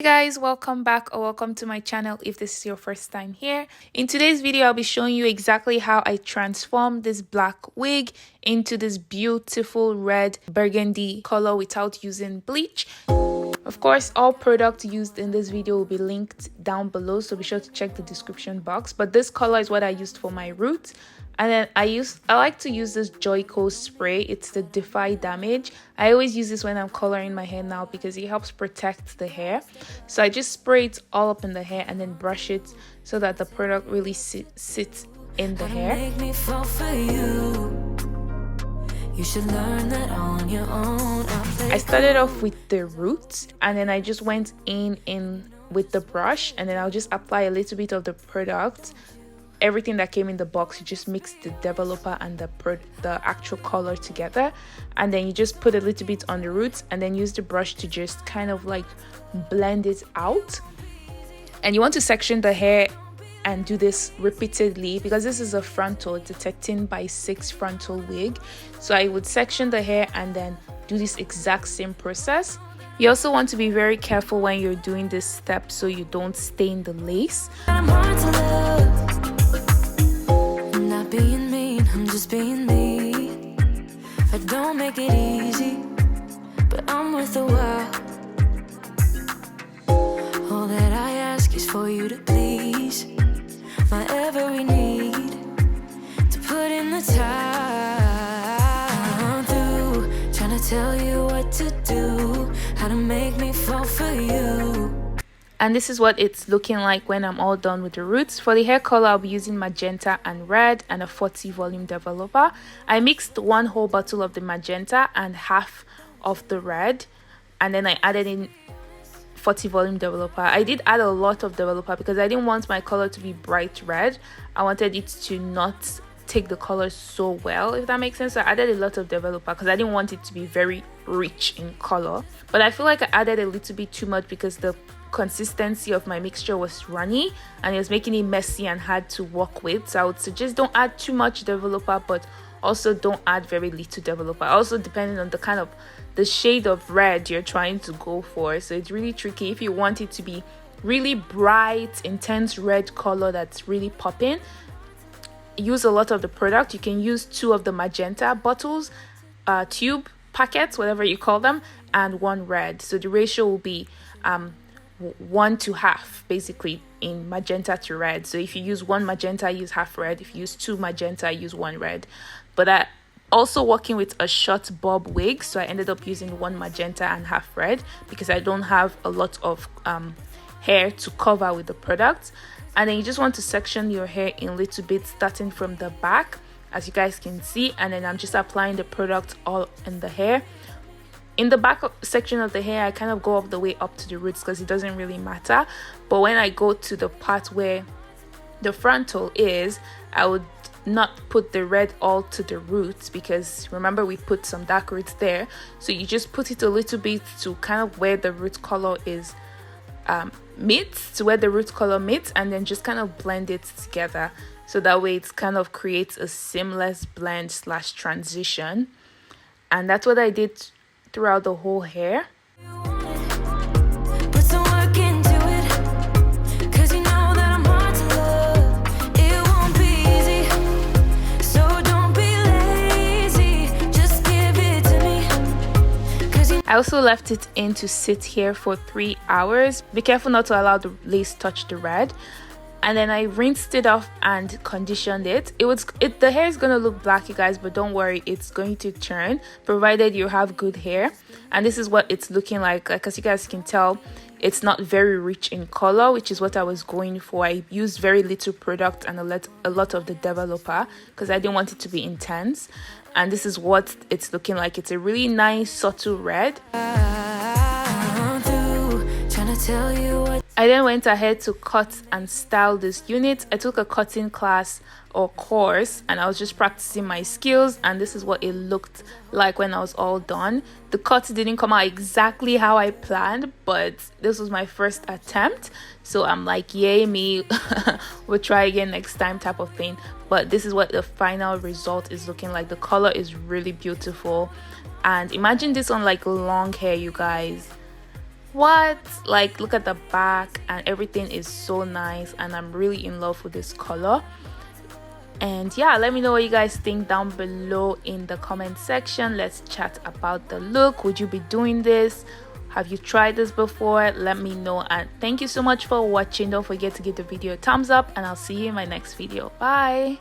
Hey guys, welcome back or welcome to my channel if this is your first time here. In today's video, I'll be showing you exactly how I transformed this black wig into this beautiful red burgundy color without using bleach. Of course, all products used in this video will be linked down below, so be sure to check the description box. But this color is what I used for my roots. And then I like to use this Joico spray. It's the Defy Damage. I always use this when I'm coloring my hair now because it helps protect the hair. So I just spray it all up in the hair and then brush it so that the product really sits in the hair. You should learn that on your own. I started off with the roots and then I just went in with the brush, and then I'll just apply a little bit of the product. Everything that came in the box, you just mix the developer and the actual color together, and then you just put a little bit on the roots and then use the brush to just kind of like blend it out. And you want to section the hair and do this repeatedly because this is a frontal, it's a 13x6 frontal wig. So I would section the hair and then do this exact same process. You also want to be very careful when you're doing this step so you don't stain the lace. I'm not being mean, I'm just being me. I don't make it easy, but I'm worth a while. All that I ask is for you to please my every need, to put in the time. Through trying to tell you what to do, how to make me fall for you. And this is what it's looking like when I'm all done with the roots. For the hair color, I'll be using magenta and red and a 40 volume developer. I mixed one whole bottle of the magenta and half of the red, and then I added in 40 volume developer. I did add a lot of developer because I didn't want my color to be bright red. I wanted it to not take the color so well, if that makes sense. So I added a lot of developer because I didn't want it to be very rich in color. But I feel like I added a little bit too much because the consistency of my mixture was runny and it was making it messy and hard to work with. So I would suggest don't add too much developer, but also don't add very little developer. Also depending on the shade of red you're trying to go for. So it's really tricky. If you want it to be really bright, intense red color that's really popping, use a lot of the product. You can use 2 of the magenta bottles, tube packets, whatever you call them, and 1 red. So the ratio will be 1 to half, basically, in magenta to red. So if you use 1 magenta, use half red. If you use 2 magenta, use 1 red. But I also working with a short bob wig, so I ended up using 1 magenta and half red because I don't have a lot of hair to cover with the product. And then you just want to section your hair in little bits, starting from the back, as you guys can see. And then I'm just applying the product all in the hair. In the back section of the hair, I kind of go all the way up to the roots because it doesn't really matter. But when I go to the part where the frontal is, I would not put the red all to the roots because remember we put some dark roots there. So you just put it a little bit to kind of where the root color is meets, to where the root color meets, and then just kind of blend it together. So that way it kind of creates a seamless blend / transition. And that's what I did throughout the whole hair. I also left it in to sit here for 3 hours. Be careful not to allow the lace touch the red. And then I rinsed it off and conditioned it. The hair is going to look black, you guys, but don't worry, it's going to turn provided you have good hair. And this is what it's looking like as you guys can tell, it's not very rich in color, which is what I was going for. I used very little product and a lot of the developer because I didn't want it to be intense. And this is what it's looking like. It's a really nice subtle red. I then went ahead to cut and style this unit. I took a cutting class or course and I was just practicing my skills, and this is what it looked like when I was all done. The cut didn't come out exactly how I planned, but this was my first attempt, so I'm like, yay me. We'll try again next time type of thing. But this is what the final result is looking like. The color is really beautiful, and imagine this on like long hair, you guys. what, like, look at the back and everything is so nice, and I'm really in love with this color. And yeah, let me know what you guys think down below in the comment section. Let's chat about the look. Would you be doing this? Have you tried this before? Let me know. And thank you so much for watching. Don't forget to give the video a thumbs up, and I'll see you in my next video. Bye.